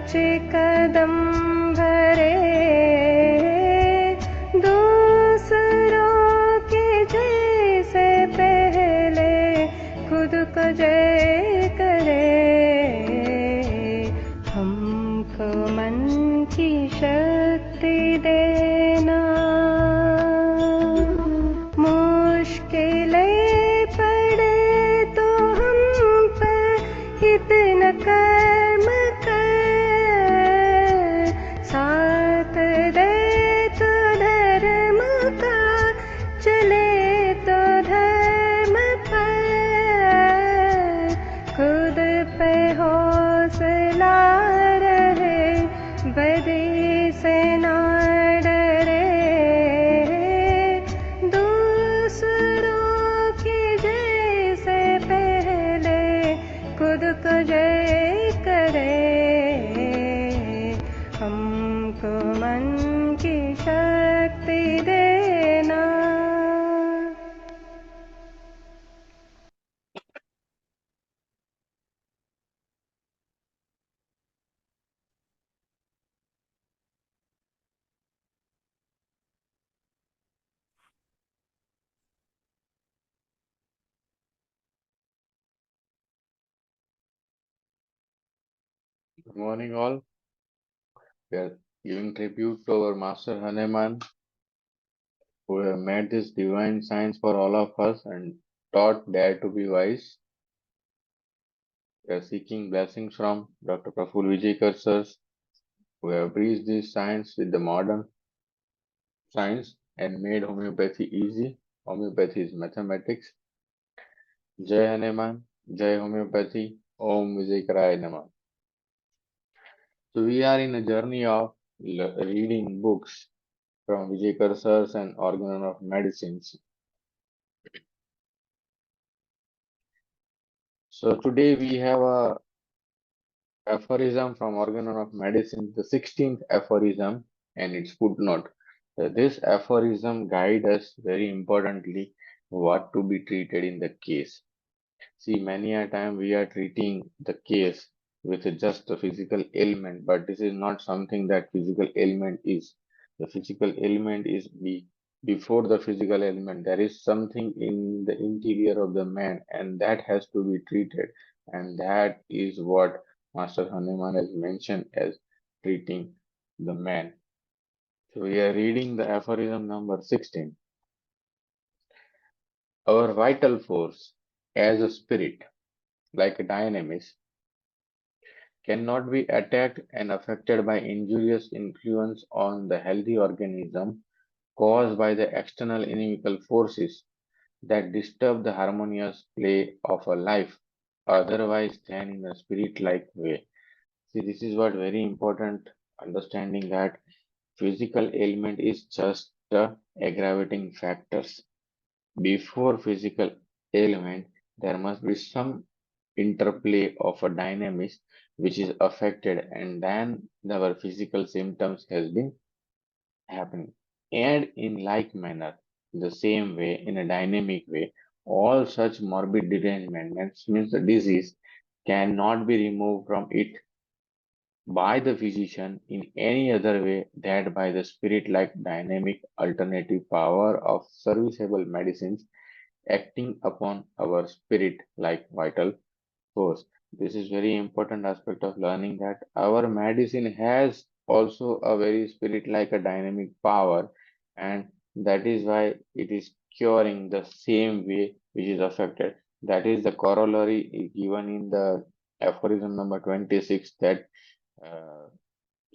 कदम भरे दूसरों के जैसे पहले खुद को जय करे हमको मन की शक्ति देना मुश्किलें पड़े तो हम पर इतना कर्म कर साथ दे तो धर्म का चले तो धर्म पर खुद पे हौसला रहे बदी से ना डरे दूसरों के जैसे पहले खुद को जय करे हमको मन की शक्ति देना Good morning, all. We are giving tribute to our Master Hanuman, who have made this divine science for all of us and taught Dare to be wise. We are seeking blessings from Dr. Prafull Vijayakar sirs, who have bridged this science with the modern science and made homeopathy easy. Homeopathy is mathematics. Jai Hanuman, Jai Homeopathy, Om Vijayakaraaya Namah. So we are in a journey of reading books from Vijayakar sirs and Organon of Medicines. So today we have a aphorism from Organon of Medicine, the 16th aphorism and its footnote. This aphorism guides us very importantly what to be treated in the case. See, many a time we are treating the case with just a physical ailment, but this is not something that physical ailment is. The physical ailment is before the physical ailment. There is something in the interior of the man, and that has to be treated. And that is what Master Hanuman has mentioned as treating the man. So we are reading the aphorism number 16. Our vital force as a spirit, like a dynamist, cannot be attacked and affected by injurious influence on the healthy organism caused by the external inimical forces that disturb the harmonious play of a life otherwise than in a spirit-like way. See, this is what very important understanding that physical ailment is just aggravating factors. Before physical ailment, there must be some interplay of a dynamics which is affected, and then our physical symptoms has been happening. And in like manner, the same way, in a dynamic way, all such morbid derangement means the disease cannot be removed from it by the physician in any other way than by the spirit-like dynamic alternative power of serviceable medicines acting upon our spirit like vital force. This is very important aspect of learning that our medicine has also a very spirit like a dynamic power, and that is why it is curing the same way which is affected. That is the corollary given in the aphorism number 26 that uh,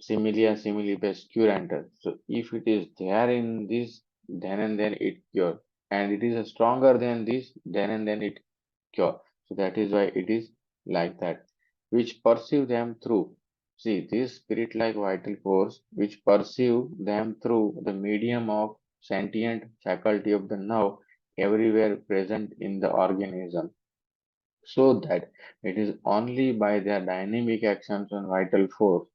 similia similibus curanter. So if it is there in this, then and then it cure, and it is stronger than this, then and then it cure. So that is why it is like that, which perceive them through. See, this spirit-like vital force, which perceive them through the medium of sentient faculty of the nerve everywhere present in the organism, so that it is only by their dynamic actions on vital force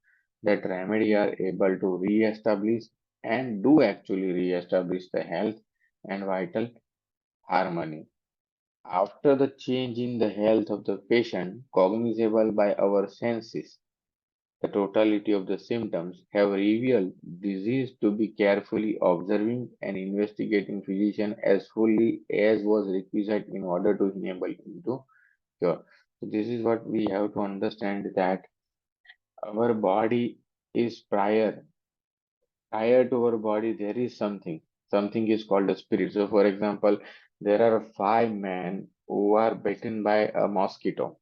that remedy are able to re-establish and do actually re-establish the health and vital harmony. After the change in the health of the patient cognizable by our senses, the totality of the symptoms have revealed disease to be carefully observing and investigating physician as fully as was requisite in order to enable him to cure. So this is what we have to understand, that our body is prior to our body there is something is called a spirit. So for example, there are five men who are bitten by a mosquito.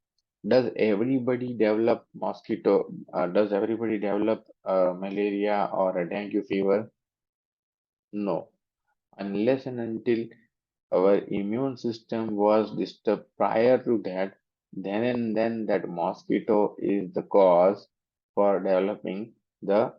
Does everybody develop does everybody develop malaria or a dengue fever? No, unless and until our immune system was disturbed prior to that, then and then that mosquito is the cause for developing the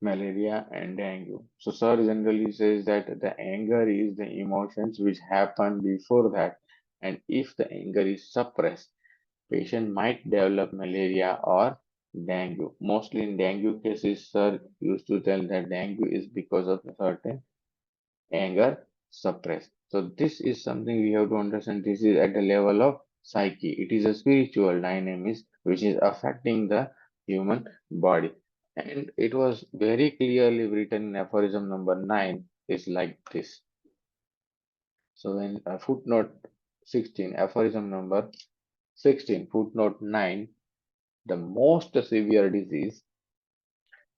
malaria and dengue. So sir generally says that the anger is the emotions which happen before that, and if the anger is suppressed, patient might develop malaria or dengue. Mostly in dengue cases, sir used to tell that dengue is because of a certain anger suppressed. So this is something we have to understand. This is at the level of psyche. It is a spiritual dynamics which is affecting the human body. And it was very clearly written in aphorism number 9 is like this. So in footnote 16, aphorism number 16, footnote 9, the most severe disease.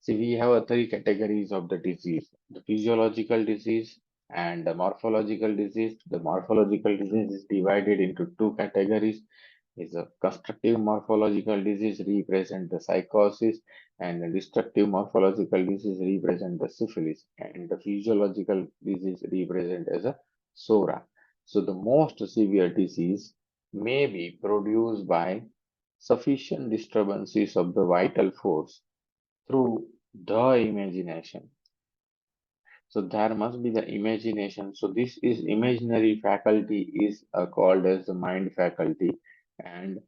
See, we have three categories of the disease: the physiological disease and the morphological disease. The morphological disease is divided into two categories. Is a constructive morphological disease represent the psychosis, and the destructive morphological disease represent the syphilis, and the physiological disease represent as a sora. So the most severe disease may be produced by sufficient disturbances of the vital force through the imagination. So there must be the imagination. So this is imaginary faculty is called as the mind faculty, and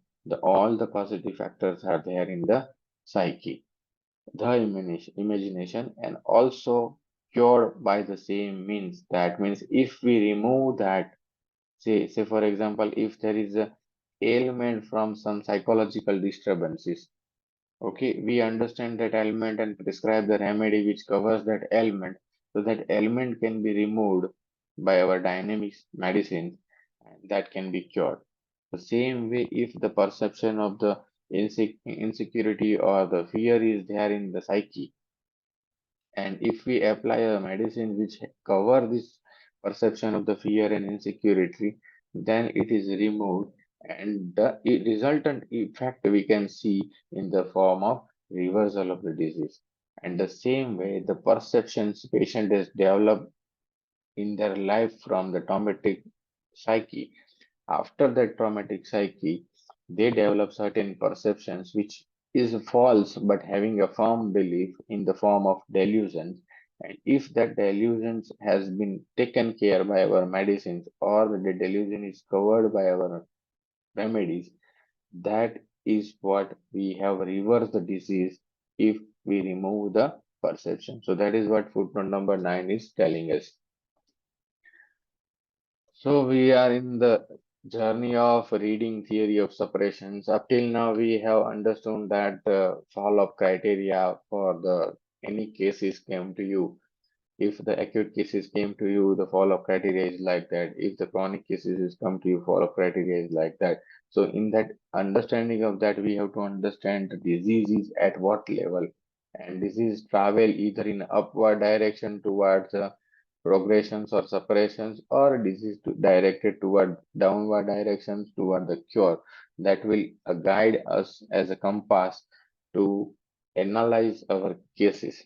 all the positive factors are there in the psyche, the imagination, and also cured by the same means. That means if we remove that, say for example, if there is a ailment from some psychological disturbances. Okay, we understand that ailment and prescribe the remedy which covers that ailment. So that ailment can be removed by our dynamic medicine, and that can be cured. The same way, if the perception of the insecurity or the fear is there in the psyche, and if we apply a medicine which cover this perception of the fear and insecurity, then it is removed, and the resultant effect we can see in the form of reversal of the disease. And the same way, the perceptions patient has developed in their life from the traumatic psyche, after that traumatic psyche, they develop certain perceptions which is false but having a firm belief in the form of delusions. And if that delusions has been taken care by our medicines, or the delusion is covered by our remedies, that is what we have reversed the disease if we remove the perception. So that is what footnote number 9 is telling us. So we are in the journey of reading theory of separations. Up till now, we have understood that follow-up criteria for the any cases came to you. If the acute cases came to you, the follow-up criteria is like that. If the chronic cases is come to you, follow-up criteria is like that. So in that understanding of that, we have to understand the disease is at what level, and disease travel either in upward direction towards progressions or separations, or disease directed toward downward directions toward the cure. That will guide us as a compass to analyze our cases.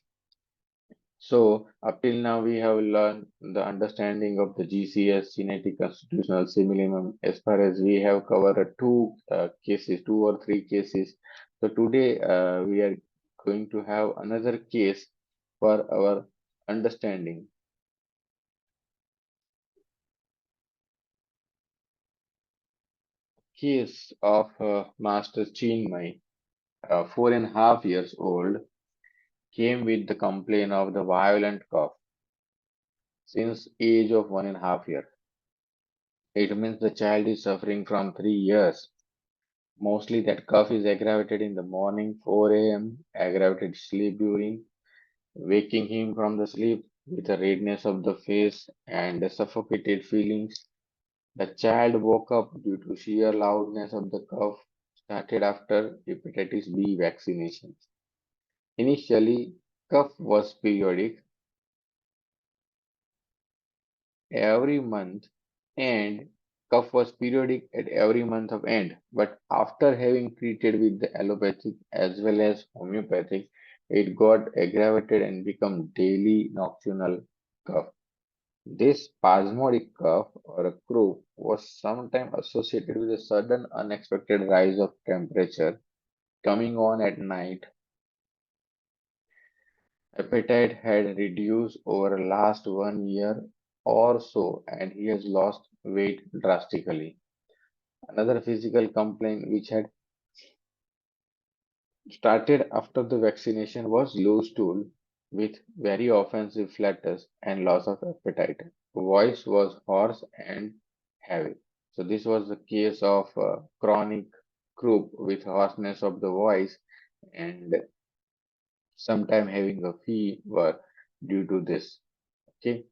So, up till now, we have learned the understanding of the GCS, genetic constitutional simillimum, as far as we have covered two or three cases. So, today we are going to have another case for our understanding. Case of Master Chinmay, 4.5 years old, came with the complaint of the violent cough since age of 1.5 years. It means the child is suffering from 3 years. Mostly that cough is aggravated in the morning, 4 a.m., aggravated sleep during, waking him from the sleep with a redness of the face and a suffocated feelings. The child woke up due to sheer loudness of the cough, started after hepatitis B vaccinations. Initially, cough was periodic every month and cough was periodic at every month of end. But after having treated with the allopathic as well as homeopathic, it got aggravated and become daily nocturnal cough. This spasmodic cough or a croup was sometimes associated with a sudden unexpected rise of temperature coming on at night. Appetite had reduced over the last 1 year or so and he has lost weight drastically. Another physical complaint which had started after the vaccination was low stool with very offensive flatus and loss of appetite. Voice was hoarse and heavy. So this was the case of chronic croup with hoarseness of the voice and sometime having a fever due to this. Okay,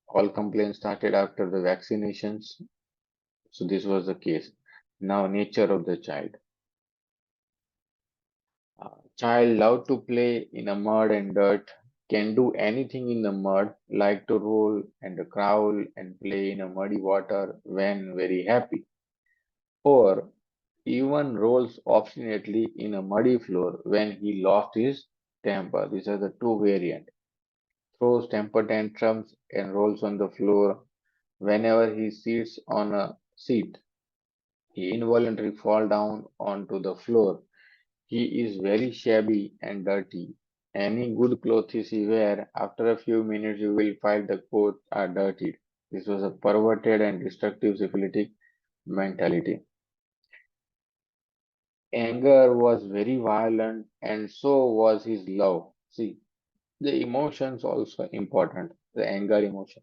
all complaints started after the vaccinations. So this was the case. Now nature of the child. Child love to play in a mud and dirt, can do anything in the mud, like to roll and crawl and play in a muddy water when very happy, or even rolls obstinately in a muddy floor when he lost his temper. These are the two variants. Throws temper tantrums and rolls on the floor whenever he sits on a seat. He involuntarily fall down onto the floor. He is very shabby and dirty. Any good clothes he wear, after a few minutes you will find the clothes are dirty. This was a perverted and destructive syphilitic mentality. Anger was very violent and so was his love. See, the emotions also important. The anger emotion,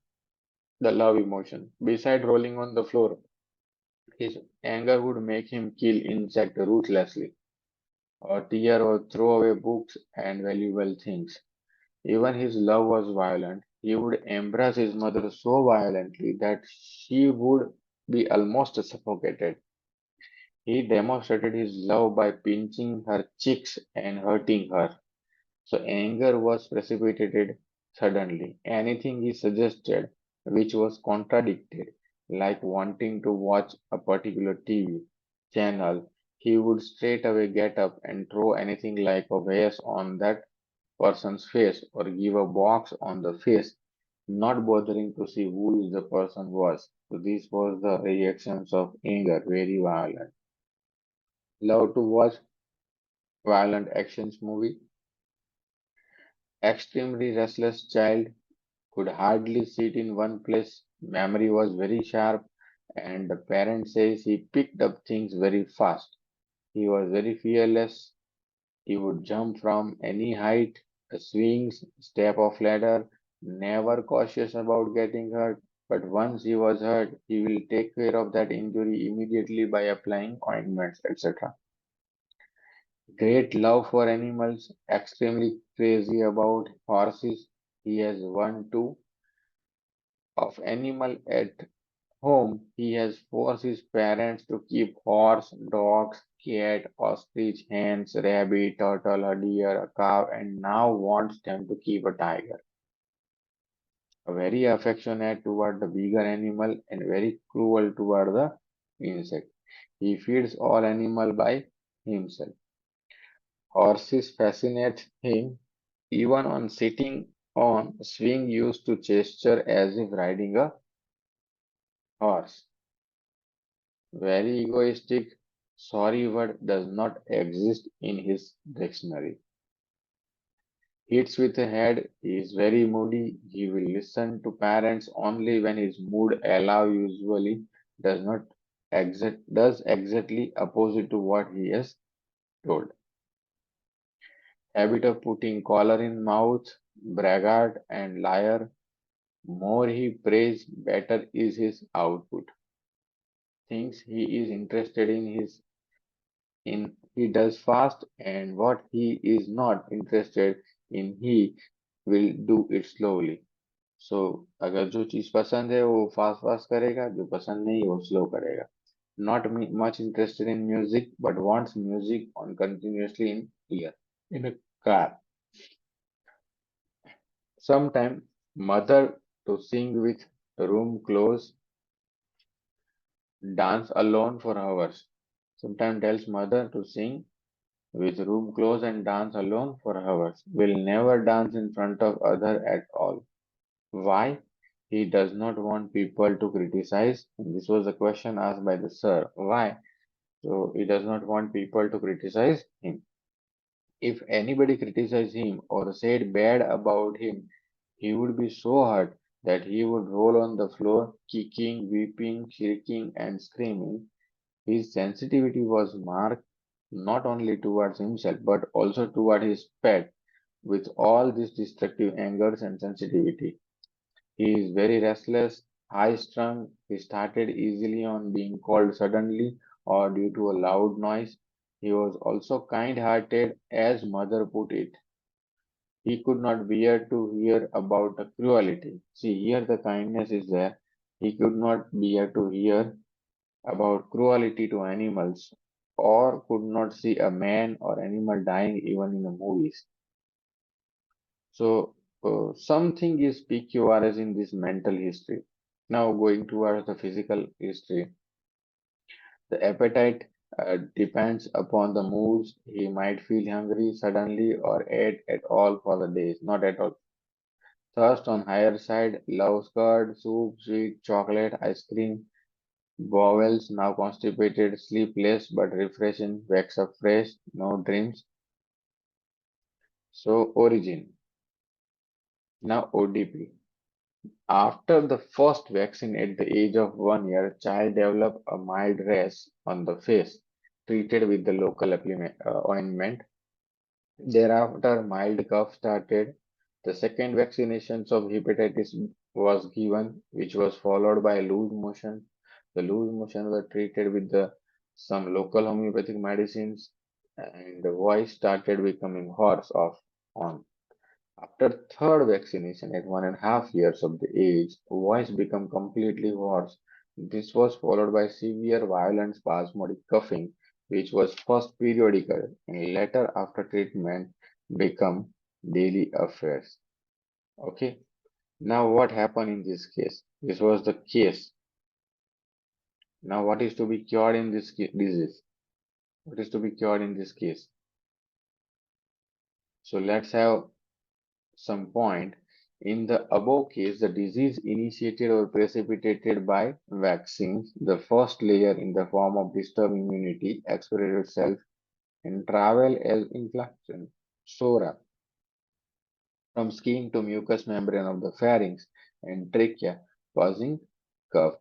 the love emotion. Beside rolling on the floor, his anger would make him kill insect ruthlessly, or tear or throw away books and valuable things. Even his love was violent. He would embrace his mother so violently that she would be almost suffocated. He demonstrated his love by pinching her cheeks and hurting her. So anger was precipitated suddenly. Anything he suggested which was contradicted, like wanting to watch a particular TV channel, he would straight away get up and throw anything like a vase on that person's face or give a box on the face, not bothering to see who is the person was. So this was the reactions of anger, very violent. Love to watch violent actions movie. Extremely restless child could hardly sit in one place. Memory was very sharp, and the parent says he picked up things very fast. He was very fearless. He would jump from any height, swings, step off ladder, never cautious about getting hurt. But once he was hurt, he will take care of that injury immediately by applying ointments, etc. Great love for animals, extremely crazy about horses. He has one too of animal at home. He has forced his parents to keep horse, dogs, cat, ostrich, hens, rabbit, turtle, a deer, a cow, and now wants them to keep a tiger. Very affectionate toward the bigger animal and very cruel toward the insect. He feeds all animal by himself. Horses fascinate him. Even on sitting on swing used to gesture as if riding a horse. Very egoistic. Sorry word does not exist in his dictionary. Hits with a head. He is very moody. He will listen to parents only when his mood allow. Usually does not does exactly opposite to what he has told. Habit of putting collar in mouth, braggart and liar. More he prays, better is his output. Thinks he is interested in his he does fast, and what he is not interested in he will do it slowly. So अगर जो चीज पसंद है वो fast fast करेगा, जो पसंद नहीं वो स्लो करेगा. Not much interested in music, but wants music on continuously in ear. In a car. Sometime mother to sing with room closed, dance alone for hours. Sometimes tells mother to sing with room closed and dance alone for hours. Will never dance in front of other at all. Why? He does not want people to criticize. And this was a question asked by the sir. Why? So he does not want people to criticize him. If anybody criticized him or said bad about him, he would be so hurt that he would roll on the floor, kicking, weeping, shrieking, and screaming. His sensitivity was marked not only towards himself but also toward his pet. With all these destructive angers and sensitivity, he is very restless, high strung. He started easily on being called suddenly or due to a loud noise. He was also kind hearted, as mother put it. He could not bear to hear about the cruelty. See, here the kindness is there. He could not bear to hear about cruelty to animals, or could not see a man or animal dying even in the movies. So, something is PQRS in this mental history. Now, going towards the physical history, the appetite depends upon the moods. He might feel hungry suddenly or ate at all for the days, not at all. Thirst on higher side, love curd, soup, sweet, chocolate, ice cream, bowels now constipated, sleepless but refreshing, wakes up fresh, no dreams. So origin. Now ODP. After the first vaccine at the age of 1 year, child developed a mild rash on the face, treated with the local ointment. Thereafter, mild cough started. The second vaccination of hepatitis was given, which was followed by loose motion. The loose motion were treated with some local homeopathic medicines, and the voice started becoming hoarse off on. After third vaccination at 1.5 years of the age, voice became completely hoarse. This was followed by severe violent spasmodic coughing, which was first periodical and later after treatment become daily affairs. Okay. Now what happened in this case? This was the case. Now what is to be cured in this disease? What is to be cured in this case? So let's have some point. In the above case, the disease initiated or precipitated by vaccines, the first layer in the form of disturbed immunity expressed itself and travel as inflammation, sora, from skin to mucous membrane of the pharynx and trachea, causing cough.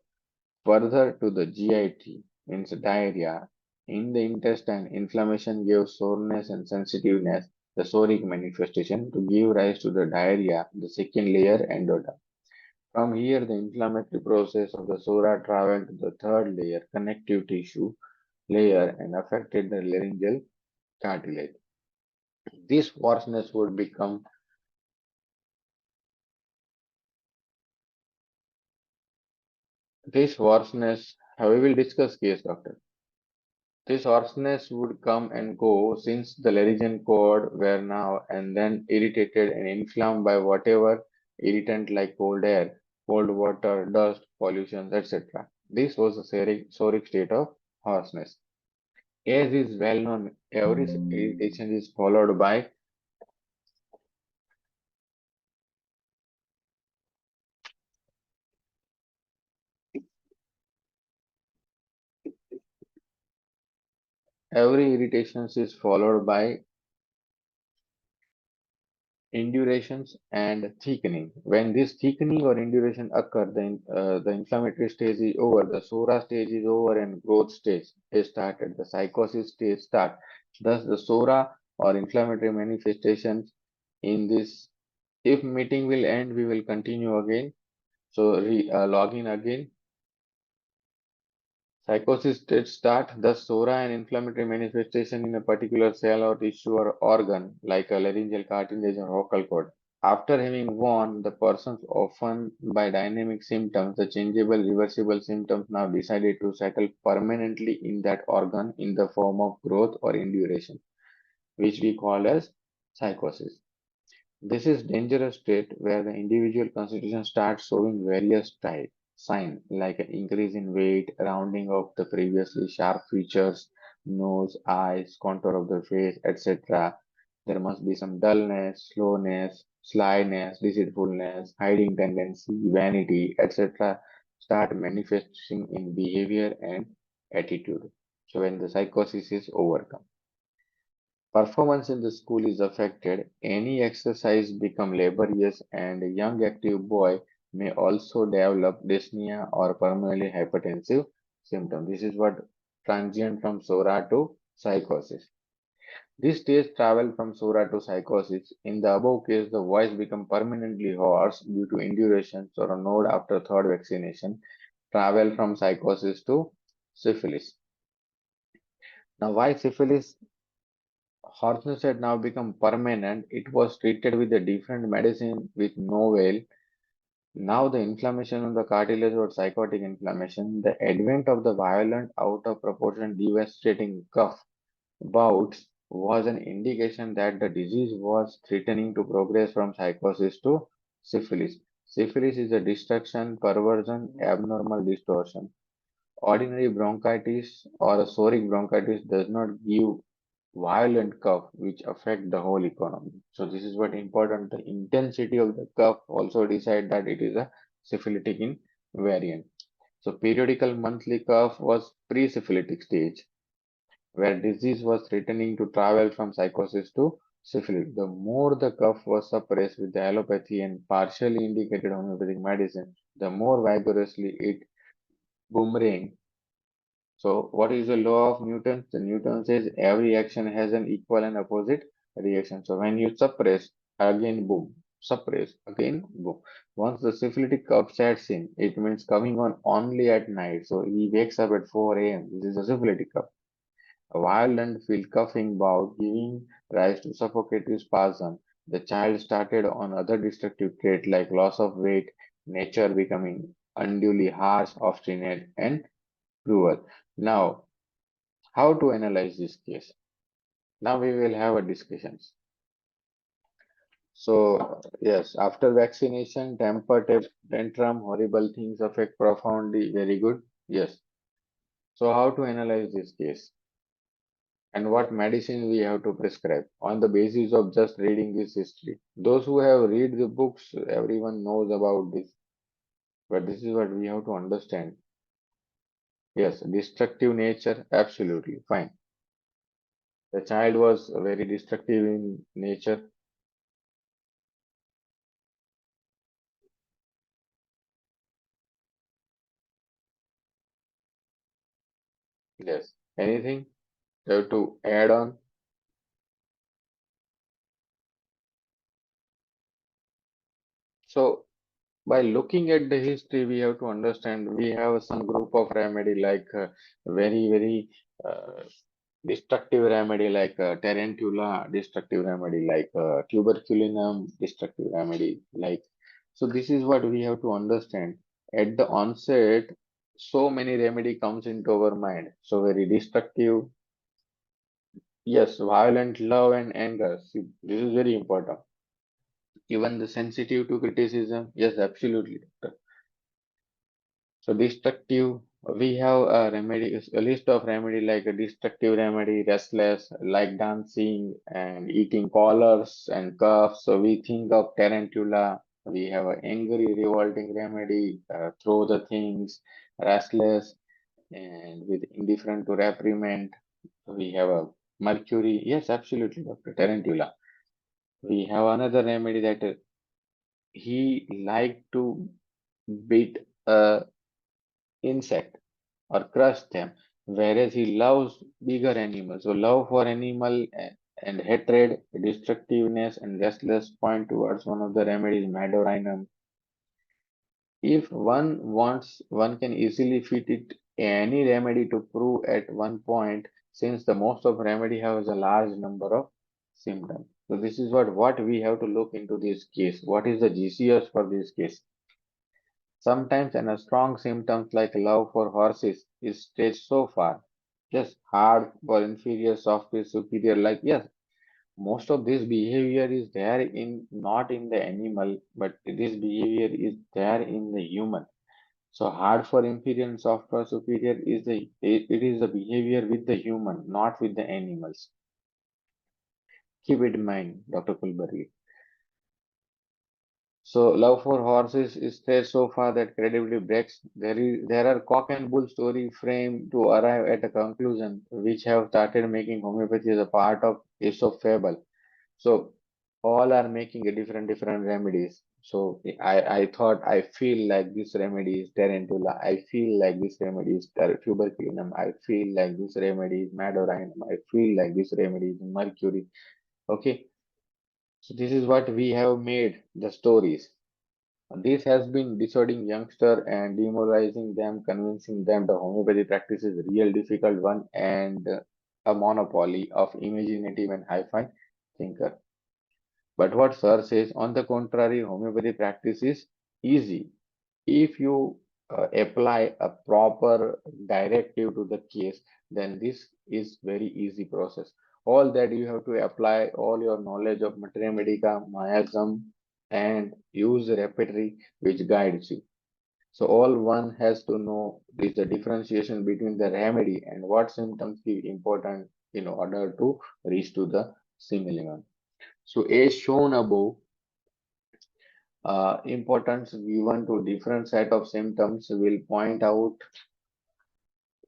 Further to the GIT, means diarrhea. In the intestine, inflammation gives soreness and sensitiveness, the soric manifestation, to give rise to the diarrhea, the second layer endoderm. From here, the inflammatory process of the sora traveled to the third layer, connective tissue layer, and affected the laryngeal cartilage. This hoarseness would become this hoarseness. How we will discuss case, doctor. This hoarseness would come and go since the laryngeal cord were now and then irritated and inflamed by whatever irritant like cold air, cold water, dust, pollution, etc. This was a soric state of hoarseness. As is well known, every irritation is followed by every irritation is followed by indurations and thickening. When this thickening or induration occur, the inflammatory stage is over, the sora stage is over, and growth stage is started. The psychosis stage start. Thus, the sora or inflammatory manifestations in this. If meeting will end, we will continue again. So log in again. Psychosis did start, thus sora an inflammatory manifestation in a particular cell or tissue or organ, like a laryngeal cartilage or vocal cord. After having won, the persons often by dynamic symptoms, the changeable, reversible symptoms now decided to settle permanently in that organ in the form of growth or induration, which we call as psychosis. This is dangerous state where the individual constitution starts showing various signs like an increase in weight, rounding of the previously sharp features, nose, eyes, contour of the face, etc. There must be some dullness, slowness, slyness, deceitfulness, hiding tendency, vanity, etc. start manifesting in behavior and attitude. So when the psychosis is overcome. Performance in the school is affected, any exercise become laborious and a young active boy may also develop dyspnea or permanently hypertensive symptoms. This is what transient from SORA to psychosis. This stage travel from SORA to psychosis. In the above case, the voice become permanently hoarse due to indurations or a node after third vaccination. Travel from psychosis to syphilis. Now, why syphilis? Hoarseness had now become permanent. It was treated with a different medicine with novel. Now the inflammation of the cartilage or psychotic inflammation, the advent of the violent, out of proportion, devastating cough bouts was an indication that the disease was threatening to progress from psychosis to syphilis. Syphilis is a destruction, perversion, abnormal distortion. Ordinary bronchitis or a soric bronchitis does not give violent cough which affect the whole economy. So this is what important. The intensity of the cough also decide that it is a syphilitic in variant. So periodical monthly cough was pre-syphilitic stage where disease was threatening to travel from psychosis to syphilis. The more the cough was suppressed with the allopathy and partially indicated homeopathic medicine, the more vigorously it boomerang. So, what is the law of Newton? The Newton says every action has an equal and opposite reaction. So, when you suppress, again boom, suppress, again boom. Once the syphilitic cough sets in, it means coming on only at night. So, he wakes up at 4 a.m. This is a syphilitic cough. A violent field coughing bout giving rise to suffocative spasm. The child started on other destructive traits like loss of weight, nature becoming unduly harsh, obstinate, and cruel. Now, how to analyze this case? Now we will have a discussions. So yes, after vaccination, tantrum, horrible things affect profoundly. Very good. Yes. So how to analyze this case and what medicine we have to prescribe on the basis of just reading this history. Those who have read the books, everyone knows about this, but this is what we have to understand. Yes, destructive nature, absolutely fine. The child was very destructive in nature. Yes. Anything you have to add on? So, by looking at the history, we have to understand we have some group of remedy like very uh, destructive remedy like tarantula, destructive remedy like tuberculinum, destructive remedy like. So this is what we have to understand. At the onset, so many remedy comes into our mind. So very destructive, yes, violent love and anger. See, this is very important. Even the sensitive to criticism, yes, absolutely. So destructive, we have a remedy, a list of remedy like a destructive remedy, restless, like dancing and eating collars and cuffs. So we think of tarantula. We have an angry, revolting remedy, throw the things, restless, and with indifferent to reprimand. We have a mercury. Yes, absolutely, Dr. Tarantula. We have another remedy that he liked to beat a insect or crush them, whereas he loves bigger animals. So love for animal and hatred, destructiveness, and restless point towards one of the remedies, Madorinum. If one wants, one can easily fit it any remedy to prove at one point, since the most of remedy has a large number of symptoms. So this is what we have to look into this case. What is the GCS for this case? Sometimes and a strong symptoms like love for horses is staged so far. Just hard for inferior, soft is superior. Like yes, most of this behavior is there in not in the animal, but this behavior is there in the human. So hard for inferior and soft for superior is it is the behavior with the human, not with the animals. Keep it in mind, Dr. Kulbergi. So love for horses is stretched so far that credibility breaks. There are cock and bull story framed to arrive at a conclusion, which have started making homeopathy as a part of Aesop fable. So all are making a different remedies. So I thought I feel like this remedy is tarantula. I feel like this remedy is tuberculinum. I feel like this remedy is madorinum. I feel like this remedy is mercury. Okay. So this is what we have made the stories. This has been dissuading youngster and demoralizing them, convincing them the homeopathy practice is a real difficult one and a monopoly of imaginative and high-fi thinker. But what Sir says, on the contrary, homeopathy practice is easy. If you apply a proper directive to the case, then this is very easy process. All that you have to apply all your knowledge of materia medica, miasm, and use the repertory which guides you. So all one has to know is the differentiation between the remedy and what symptoms is important in order to reach to the simillimum. So as shown above, importance given to different set of symptoms will point out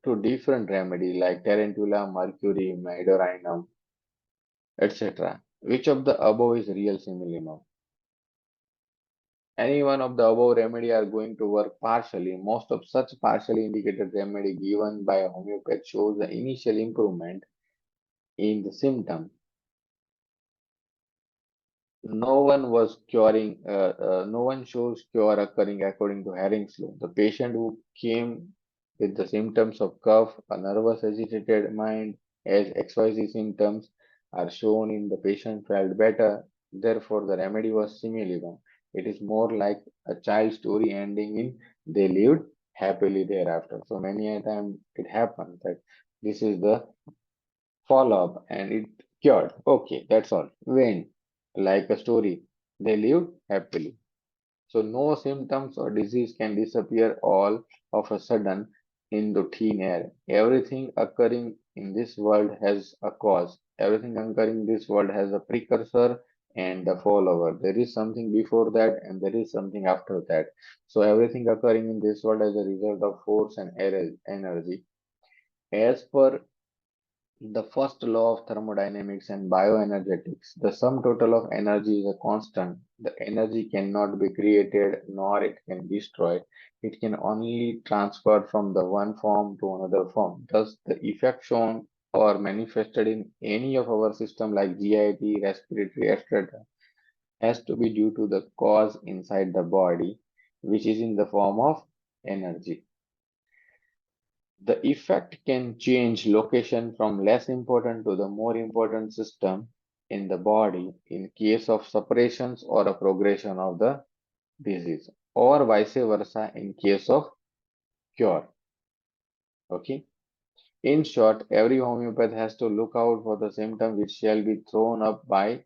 to different remedy like tarantula, mercury, madorinum, etc. Which of the above is real simillimum? Any one of the above remedy are going to work partially. Most of such partially indicated remedy given by a homeopath shows the initial improvement in the symptom. No one shows cure occurring according to Herring's law. The patient who came with the symptoms of cough, a nervous agitated mind, as XYZ symptoms are shown in the patient felt better, therefore the remedy was similibum. It is more like a child story ending in they lived happily thereafter. So many a time it happens that this is the follow up and it cured. Okay, that's all. When, like a story, they lived happily. So no symptoms or disease can disappear all of a sudden into thin air. Everything occurring in this world has a cause. Everything occurring in this world has a precursor and a follower. There is something before that and there is something after that. So everything occurring in this world as a result of force and energy. As per the first law of thermodynamics and bioenergetics, the sum total of energy is a constant. The energy cannot be created nor it can be destroyed. It can only transfer from the one form to another form. Thus, the effect shown or manifested in any of our system like GIT, respiratory, etc. has to be due to the cause inside the body, which is in the form of energy. The effect can change location from less important to the more important system in the body in case of suppressions or a progression of the disease, or vice versa in case of cure. Okay. In short, every homeopath has to look out for the symptom which shall be thrown up by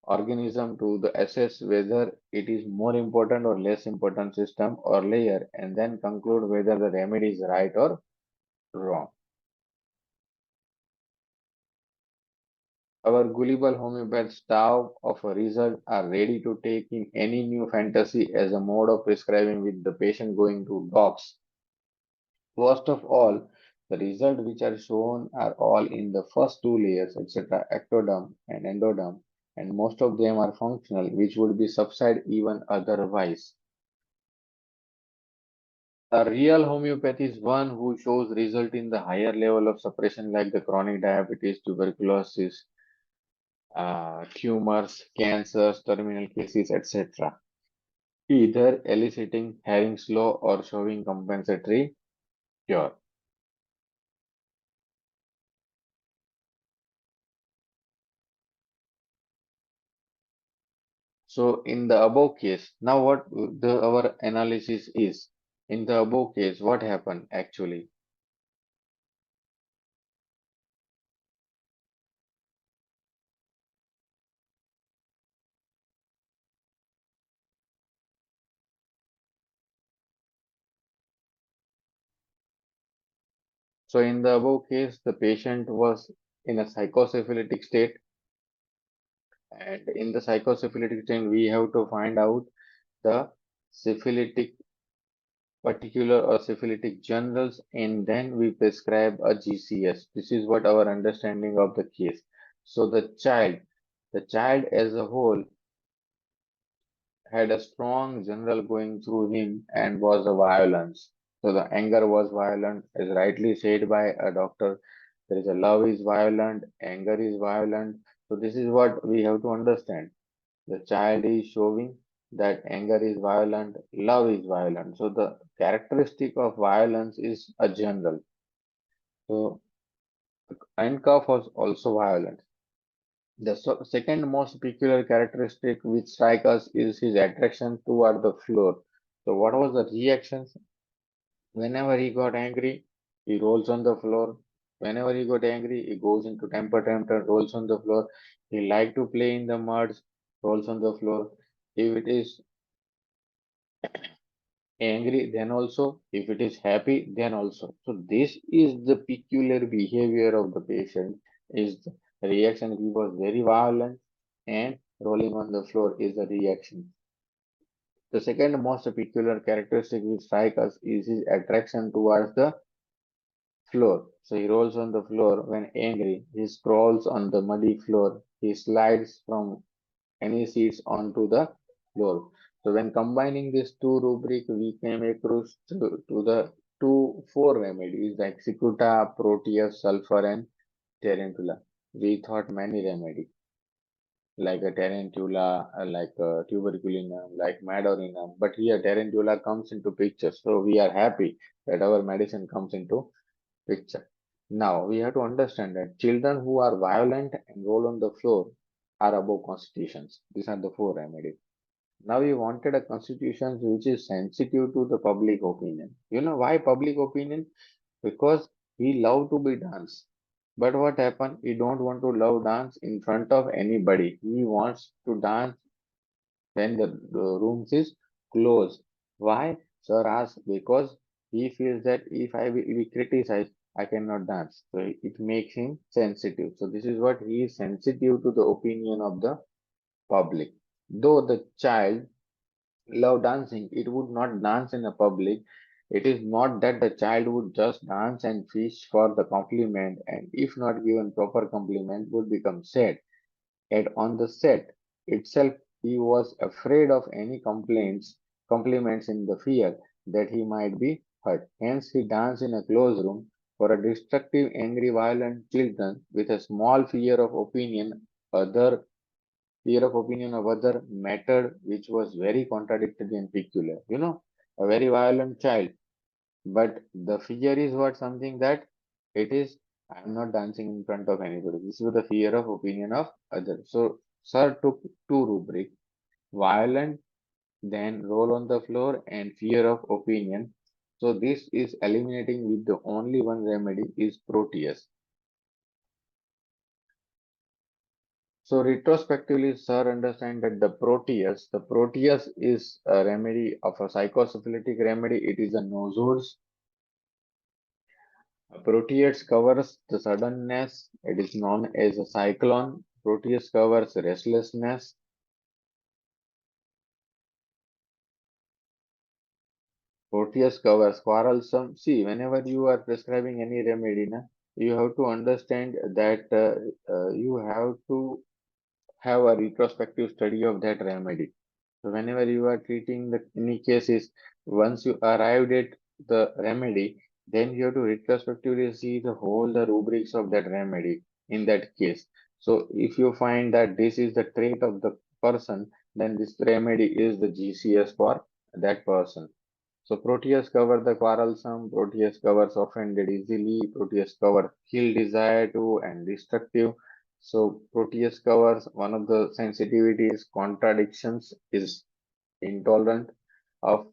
organism to the assess whether it is more important or less important system or layer and then conclude whether the remedy is right or wrong. Our gullible homeopaths starve of a result are ready to take in any new fantasy as a mode of prescribing with the patient going to docs. Worst of all, the results which are shown are all in the first two layers, etc., ectoderm and endoderm, and most of them are functional, which would be subside even otherwise. A real homeopath is one who shows result in the higher level of suppression like the chronic diabetes, tuberculosis, tumors, cancers, terminal cases, etc. either eliciting, having slow, or showing compensatory cure. So in the above case, now what our analysis is, in the above case, what happened actually? So in the above case, the patient was in a psychosyphilitic state, and in the psychosyphilitic state, we have to find out the syphilitic particular or syphilitic generals, and then we prescribe a GCS. This is what our understanding of the case. So the child as a whole had a strong general going through him and was a violence. So the anger was violent, as rightly said by a doctor. There is a love is violent, anger is violent. So this is what we have to understand. The child is showing that anger is violent, love is violent. So the characteristic of violence is a general. So handcuff was also violent. The second most peculiar characteristic which strikes us is his attraction toward the floor. So what was the reaction? Whenever he got angry, he rolls on the floor. Whenever he got angry, he goes into temper tantrum, rolls on the floor. He liked to play in the mud, rolls on the floor. If it is angry, then also. If it is happy, then also. So this is the peculiar behavior of the patient. Is the reaction. He was very violent, and rolling on the floor is the reaction. The second most peculiar characteristic which strikes us is his attraction towards the floor. So he rolls on the floor when angry. He scrolls on the muddy floor. He slides from any seats onto the floor. So when combining these two rubric, we came across to the four remedies like cicuta, proteus, sulfur, and tarantula. We thought many remedies like a tarantula, like a tuberculinum, like madorinum. But here tarantula comes into picture. So we are happy that our medicine comes into picture. Now we have to understand that children who are violent and roll on the floor are above constitutions. These are the four remedies. Now we wanted a constitution which is sensitive to the public opinion. You know why public opinion? Because we love to be dance. But what happened? We don't want to love dance in front of anybody. He wants to dance when the rooms is closed. Why? Sir asks because he feels that if I will be criticized, I cannot dance. So it makes him sensitive. So this is what he is sensitive to the opinion of the public. Though the child love dancing, it would not dance in a public. It is not that the child would just dance and fish for the compliment, and if not given proper compliment, would become sad. Yet on the set itself, he was afraid of any compliments in the fear that he might be hurt. Hence, he danced in a closed room for a destructive, angry, violent children with a small fear of opinion of other mattered, which was very contradictory and peculiar. You know, a very violent child, but the fear is what something that it is. I'm not dancing in front of anybody. This is the fear of opinion of others. So, sir took two rubric: violent, then roll on the floor, and fear of opinion. So this is eliminating with the only one remedy is Proteus. So retrospectively, sir understand that the Proteus is a remedy of a psychosyphilitic remedy. It is a nosors. Proteus covers the suddenness. It is known as a cyclone. Proteus covers restlessness. Proteus covers quarrelsome. See, whenever you are prescribing any remedy, na, you have to understand that you have to have a retrospective study of that remedy. So whenever you are treating the any cases, once you arrived at the remedy, then you have to retrospectively see the whole the rubrics of that remedy in that case. So if you find that this is the trait of the person, then this remedy is the GCS for that person. So Proteus cover the quarrelsome, Proteus covers offended easily, Proteus cover kill, desire to, and destructive. So Proteus covers one of the sensitivities, contradictions is intolerant of.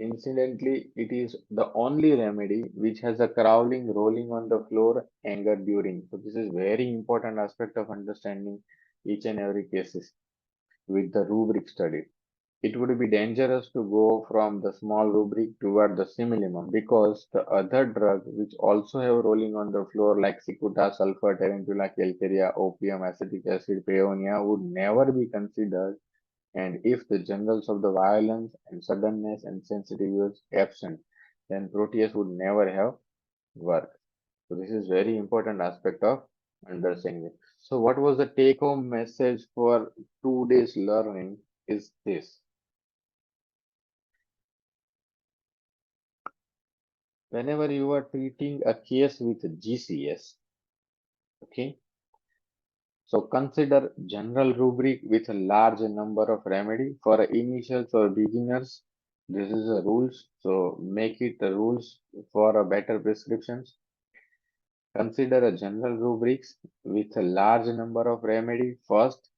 Incidentally, it is the only remedy which has a crawling, rolling on the floor, anger during. So this is very important aspect of understanding each and every cases with the rubric study. It would be dangerous to go from the small rubric toward the simillimum because the other drug which also have rolling on the floor like cicuta, sulfur, tarantula, calcarea, opium, acetic acid, peonia would never be considered, and if the jungles of the violence and suddenness and sensitivity was absent, then Proteus would never have worked. So this is very important aspect of understanding. So what was the take home message for 2 days learning is this. Whenever you are treating a case with GCS, okay, so consider general rubric with a large number of remedy for initials or beginners. This is the rules, so make it the rules for a better prescriptions. Consider a general rubrics with a large number of remedy first,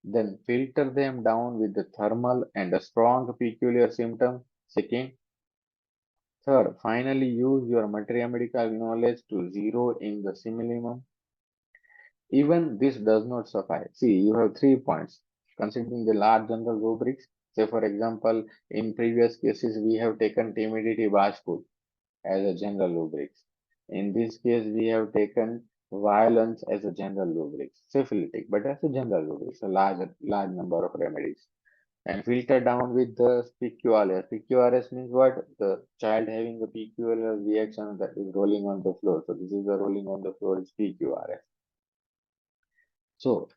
then filter them down with the thermal and a strong peculiar symptom. Second, third, finally use your materia medical knowledge to zero in the simillimum. Even this does not suffice. See, you have 3 points. Considering the large general rubrics, say for example, in previous cases we have taken timidity bashful as a general rubrics. In this case, we have taken violence as a general rubrics, syphilitic, but as a general rubrics, a large number of remedies. And filter down with the PQRS. PQRS means what? The child having a peculiar reaction that is rolling on the floor. So this is the rolling on the floor is PQRS. So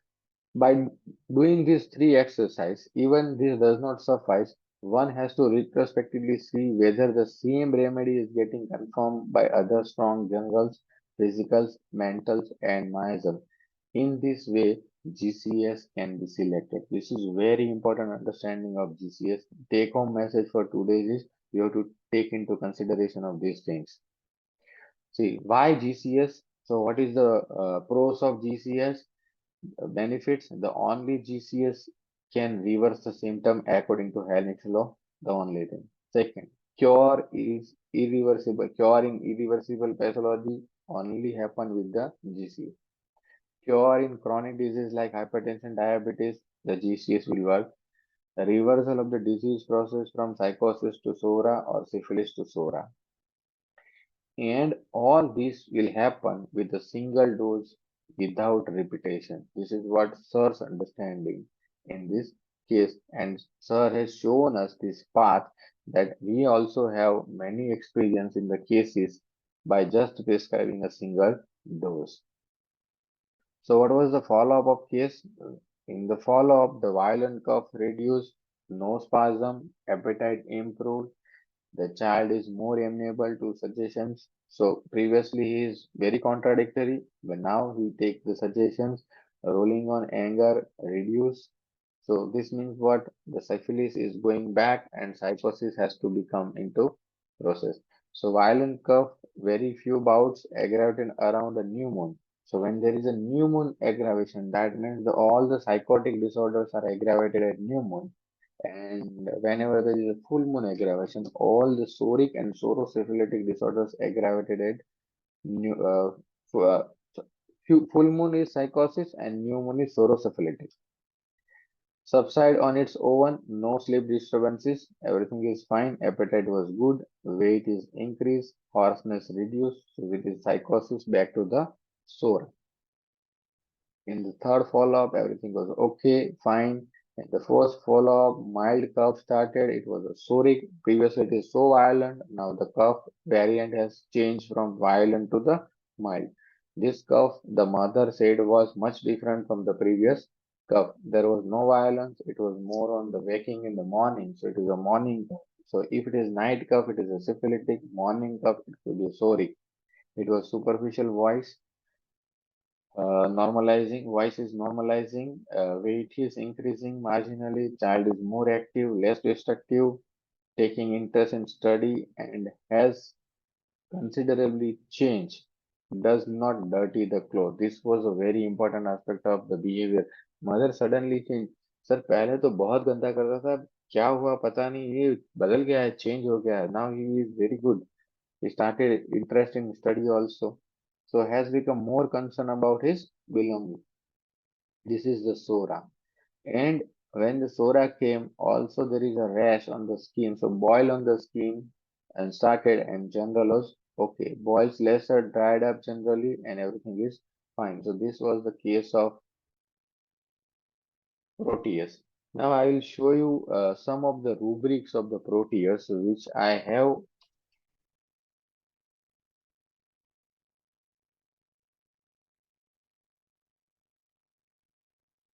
by doing these three exercises, even this does not suffice. One has to retrospectively see whether the same remedy is getting confirmed by other strong generals, physicals, mentals, and miasm. In this way, GCS can be selected. This is very important understanding of GCS. Take home message for today is you have to take into consideration of these things. See, why GCS? So what is the pros of GCS? Benefits, the only GCS can reverse the symptom according to Helmholtz law, the only thing. Second, cure is irreversible. Cure in irreversible pathology only happen with the GCS. Cure in chronic disease like hypertension, diabetes, the GCS will work. The reversal of the disease process from psychosis to SORA or syphilis to SORA. And all this will happen with a single dose without repetition. This is what Sir's understanding in this case. And Sir has shown us this path that we also have many experience in the cases by just prescribing a single dose. So what was the follow-up of case? In the follow-up, the violent cough reduced, no spasm, appetite improved, the child is more amenable to suggestions. So previously he is very contradictory, but now he takes the suggestions, rolling on anger, reduce. So this means what? The syphilis is going back and psychosis has to become into process. So violent cough, very few bouts aggravated around the new moon. So when there is a new moon aggravation, that means all the psychotic disorders are aggravated at new moon. And whenever there is a full moon aggravation, all the psoric and pseudosyphilitic disorders aggravated at new, full moon is psychosis and new moon is pseudosyphilitic. Subside on its own, no sleep disturbances, everything is fine, appetite was good, weight is increased, hoarseness reduced, so it is psychosis back to the sore. In the third follow-up, everything was okay, fine. In the first follow-up, mild cough started. It was a psoric. Previously, it is so violent. Now the cough variant has changed from violent to the mild. This cough, the mother said, was much different from the previous cough. There was no violence. It was more on the waking in the morning. So it is a morning cough. So if it is night cough, it is a syphilitic. Morning cough, it could be psoric. It was superficial voice. Normalizing, voice is normalizing, weight is increasing marginally, child is more active, less destructive, taking interest in study, and has considerably changed, does not dirty the clothes. This was a very important aspect of the behavior. Mother suddenly changed. Sir पहले तो बहुत गंदा करता था, क्या हुआ पता नहीं, ये बदल गया है, चेंज हो गया है. Now he is very good. He started interest in study also. So has become more concerned about his belonging. This is the Sora. And when the Sora came, also there is a rash on the skin. So boil on the skin and started and general was okay. Boils lesser, dried up generally, and everything is fine. So this was the case of Proteus. Now I will show you some of the rubrics of the Proteus which I have.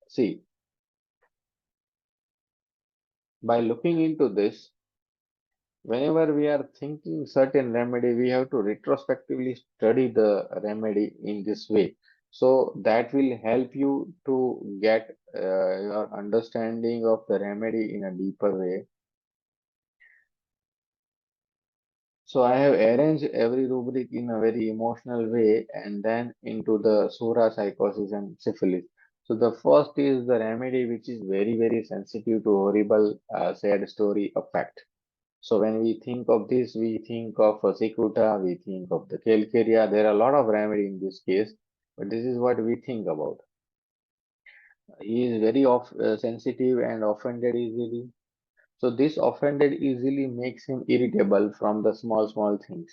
See, by looking into this, whenever we are thinking certain remedy, we have to retrospectively study the remedy in this way. So that will help you to get your understanding of the remedy in a deeper way. So I have arranged every rubric in a very emotional way and then into the Sura psychosis and syphilis. So the first is the remedy which is very, very sensitive to horrible sad story effect. So when we think of this, we think of cicuta, we think of the calcarea. There are a lot of remedy in this case, but this is what we think about. He is very sensitive and offended easily. So this offended easily makes him irritable from the small, small things.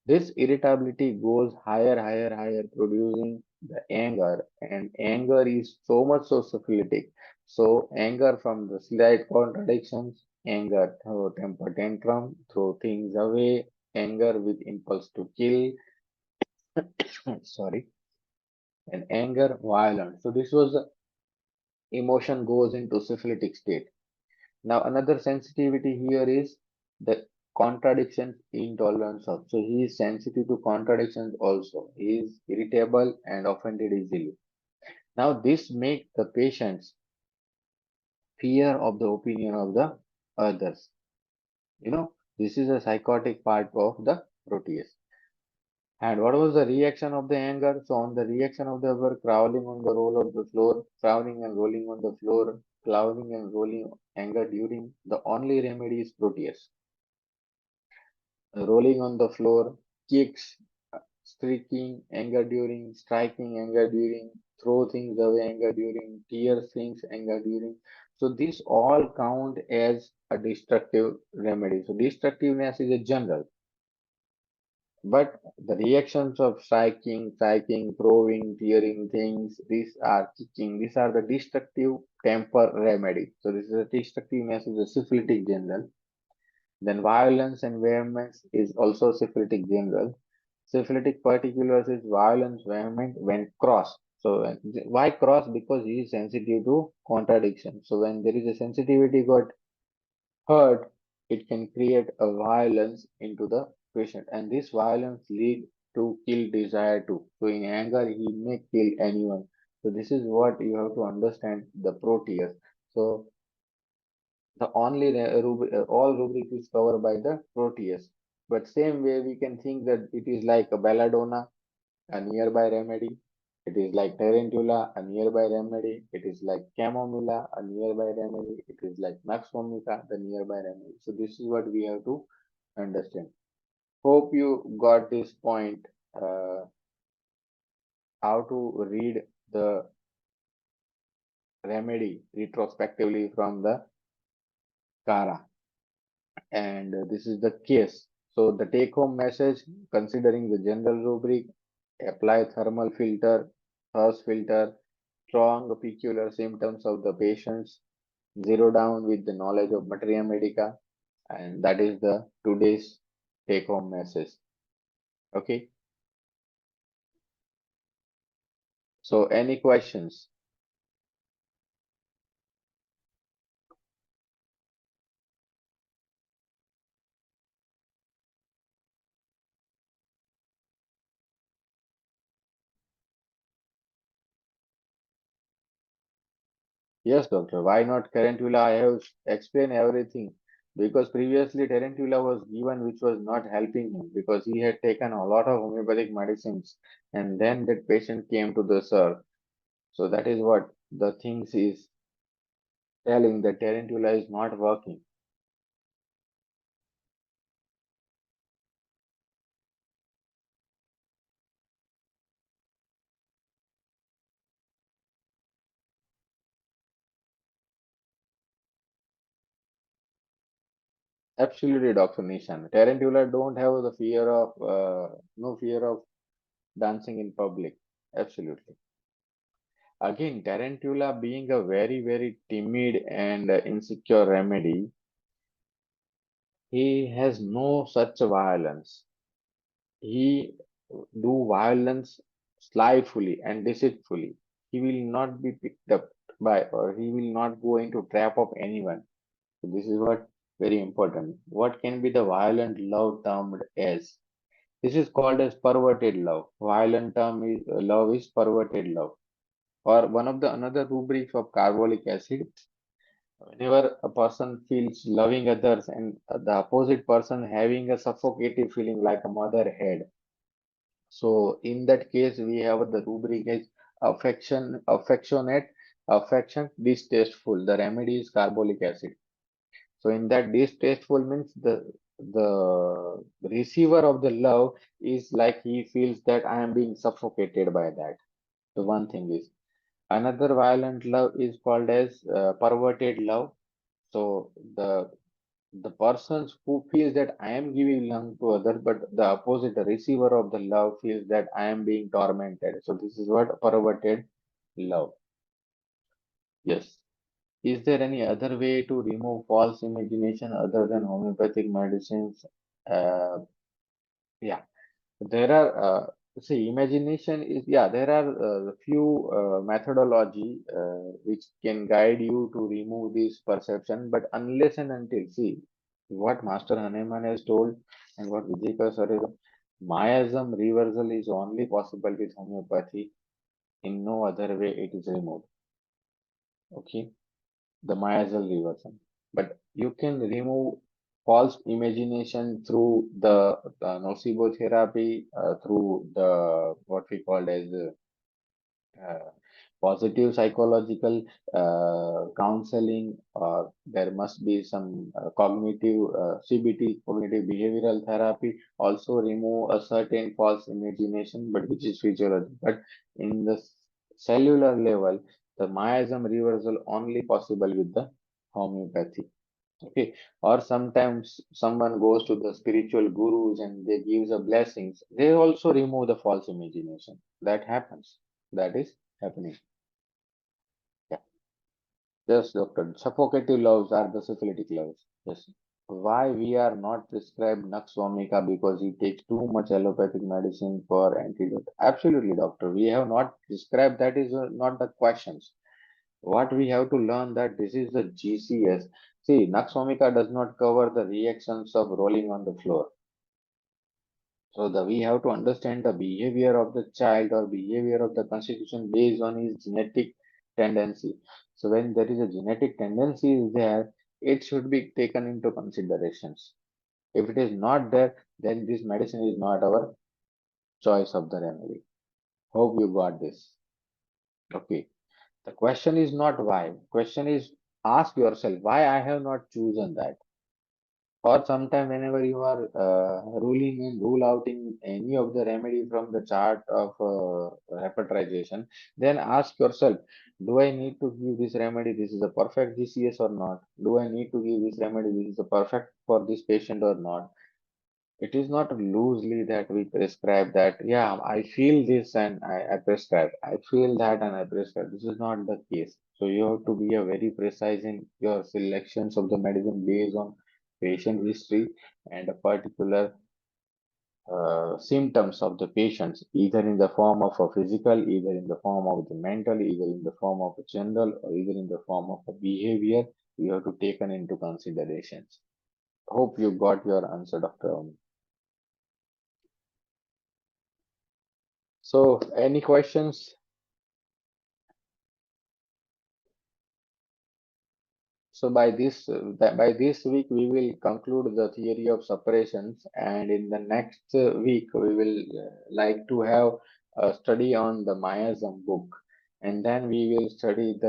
This irritability goes higher, higher, higher, producing the anger, and anger is so much so syphilitic. So anger from the slight contradictions, anger through temper tantrum, throw things away, anger with impulse to kill, sorry, and anger violent. So this was the emotion goes into syphilitic state. Now another sensitivity here is the contradictions intolerance of. So he is sensitive to contradictions also. He is irritable and offended easily. Now this makes the patients fear of the opinion of the others. You know, this is a psychotic part of the Proteus. And what was the reaction of the anger? So on the reaction of the anger, crawling on the roll of the floor, frowning and rolling on the floor, clowning and rolling anger during the only remedy is Proteus. Rolling on the floor, kicks, streaking, anger during, striking, anger during, throw things away, anger during, tear things, anger during. So these all count as a destructive remedy. So destructiveness is a general, but the reactions of striking, throwing, tearing things, these are kicking, these are the destructive temper remedy. So this is a destructiveness is a syphilitic general. Then violence and vehemence is also syphilitic general. Syphilitic particulars is violence, vehement when cross. So why cross? Because he is sensitive to contradiction. So when there is a sensitivity got hurt, it can create a violence into the patient, and this violence lead to kill desire too. So in anger, he may kill anyone. So this is what you have to understand the Proteus. So the only all rubric is covered by the Proteus. But same way we can think that it is like a belladonna, a nearby remedy. It is like tarantula, a nearby remedy. It is like chamomilla, a nearby remedy. It is like nux vomica, the nearby remedy. So this is what we have to understand. Hope you got this point. How to read the remedy retrospectively from the Kara. And this is the case. So the take home message, considering the general rubric, apply thermal filter, Hers filter, strong peculiar symptoms of the patients, zero down with the knowledge of materia medica, and that is the today's take home message. Okay. So any questions? Yes, doctor. Why not Tarantula? I have explained everything because previously Tarantula was given, which was not helping him because he had taken a lot of homeopathic medicines, and then that patient came to the sir. So that is what the things is telling that Tarantula is not working. Absolutely, Doctor Nishan. Tarantula don't have the fear of no fear of dancing in public. Absolutely. Again, Tarantula being a very timid and insecure remedy, he has no such violence. He do violence slyfully and deceitfully. He will not be picked up by or he will not go into trap of anyone. So this is what very important. What can be the violent love termed as? This is called as perverted love. Violent term is love is perverted love. Or one of the another rubrics of carbolic acid. Whenever a person feels loving others and the opposite person having a suffocating feeling like a mother had. So in that case, we have the rubric as affectionate, affection, distasteful. The remedy is carbolic acid. So in that distasteful means the receiver of the love is like he feels that I am being suffocated by that. The one thing is another violent love is called as perverted love. So the persons who feels that I am giving love to others, but the opposite, the receiver of the love feels that I am being tormented. So this is what perverted love. Yes. Is there any other way to remove false imagination other than homeopathic medicines? Uh, yeah, there are. See, imagination is there are few methodology which can guide you to remove this perception, but unless and until see what Master Hahnemann has told and what Vijayakar sir is, miasm reversal is only possible with homeopathy. In no other way it is removed. Okay. The myasal reversion. But you can remove false imagination through the nocebo therapy, through the what we call as uh, positive psychological counseling, or there must be some cognitive CBT, cognitive behavioral therapy, also remove a certain false imagination, but which is physiology. But in the cellular level, the miasm reversal only possible with the homeopathy. Okay, or sometimes someone goes to the spiritual gurus and they give the blessings. They also remove the false imagination. That happens. That is happening. Yeah. Yes, doctor. Suffocative loves are the syphilitic loves. Yes. Why we are not prescribed Nux vomica because he takes too much allopathic medicine for antidote? Absolutely, doctor. We have not prescribed. That is not the questions. What we have to learn that this is the GCS. See, Nux vomica does not cover the reactions of rolling on the floor. So we have to understand the behavior of the child or behavior of the constitution based on his genetic tendency. So when there is a genetic tendency is there, it should be taken into considerations. If it is not there, then this medicine is not our choice of the remedy. Hope you got this. Okay. The question is not why. Question is ask yourself why I have not chosen that. Or sometime whenever you are ruling in, rule out in any of the remedy from the chart of repertorization, then ask yourself, do I need to give this remedy? This is a perfect GCS or not? Do I need to give this remedy? This is a perfect for this patient or not? It is not loosely that we prescribe that, yeah, I feel this and I prescribe. I feel that and I prescribe. This is not the case. So you have to be a very precise in your selections of the medicine based on patient history and a particular symptoms of the patients, either in the form of a physical, either in the form of the mental, either in the form of a general, or either in the form of a behavior. You have to taken into considerations. Hope you got your answer, Dr. Om. So, any questions? So by this week we will conclude the theory of separations, and in the next week we will like to have a study on the miasm book, and then we will study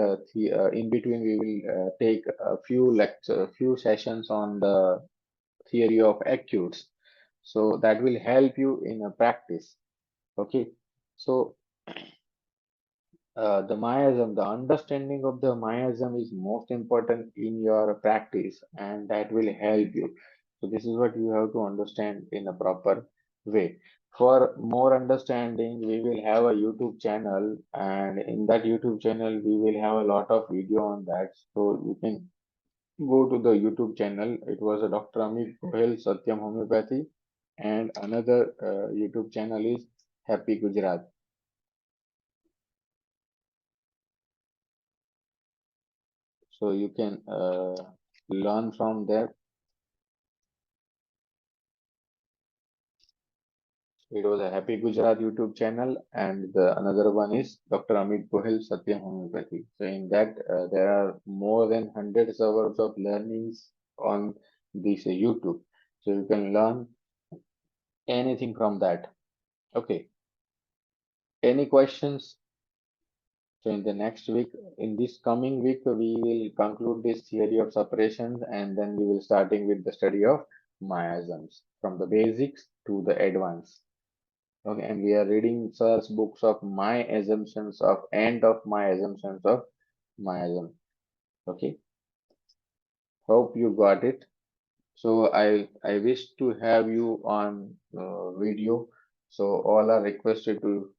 in between we will take a few sessions on the theory of acutes. So that will help you in a practice. Okay. So the miasm, the understanding of the miasm is most important in your practice, and that will help you. So this is what you have to understand in a proper way. For more understanding, we will have a YouTube channel, and in that YouTube channel, we will have a lot of video on that. So you can go to the YouTube channel. It was a Dr. Amit Gohel'S Satyam Homeopathy, and another YouTube channel is Happy Gujarat. So you can learn from there. It was a Happy Gujarat YouTube channel, and the another one is Dr. Amit Gohel'S Satyam Homeopathy. So in that there are more than hundreds hours of learnings on this YouTube. So you can learn anything from that. Okay. Any questions? So in the next week, in this coming week, we will conclude this theory of separations, and then we will starting with the study of miasms from the basics to the advanced. Okay, and we are reading sir's books of my assumptions of end of my assumptions of miasm. Okay, hope you got it. So I wish to have you on video. So all are requested to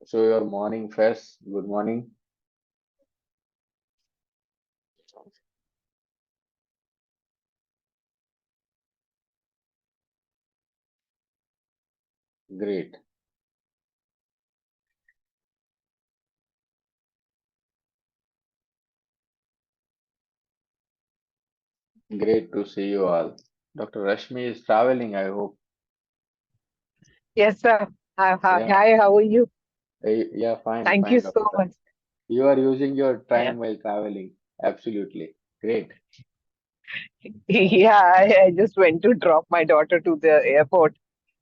show your morning face. Good morning. Great. Great to see you all. Dr. Rashmi is traveling, I hope. Yes, sir. Hi, hi, Yeah, hi, how are you? yeah, fine, Thank you fine, Dr. so much. Rashmi. You are using your Yeah, time while traveling. Absolutely. Great, yeah, I just went to drop my daughter to the airport,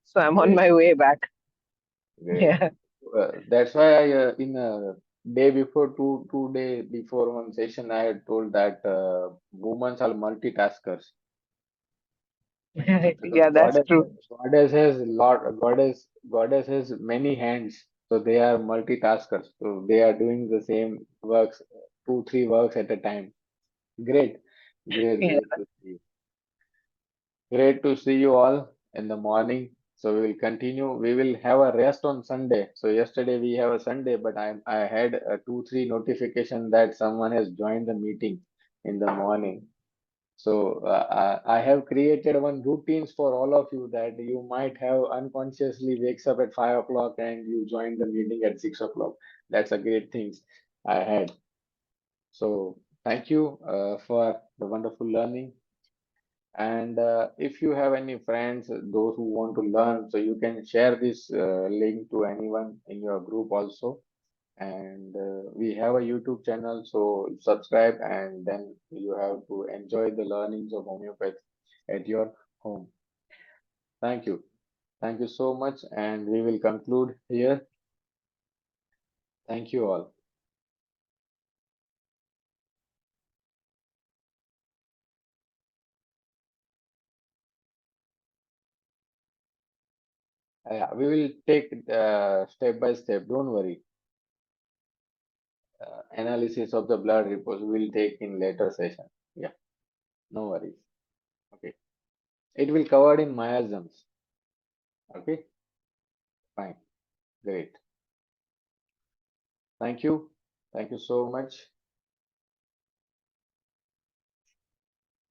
so I'm on great, my way back. great. Yeah, That's why I, in a day before, two day before one session, I had told that women are multitaskers. Because yeah, that's true. goddess has goddess has many hands, so they are multitaskers. So they are doing the same works, two, three works at a time. Great, great, Yeah, great to see you. Great to see you all in the morning. So we will continue. We will have a rest on Sunday. So yesterday we have a Sunday, but I had two, three notification that someone has joined the meeting in the morning. So I have created one routines for all of you that you might have unconsciously wakes up at 5 o'clock and you join the meeting at 6 o'clock. That's a great things I had. So thank you for the wonderful learning. And if you have any friends, those who want to learn, so you can share this link to anyone in your group also. And we have a YouTube channel, so subscribe and then you have to enjoy the learnings of homeopathy at your home. Thank you. Thank you so much, and we will conclude here. Thank you all. We will take step by step. Don't worry. Analysis of the blood reports we will take in later session. Yeah, no worries. Okay. It will covered in miasms. Okay, fine. Great. Thank you. Thank you so much.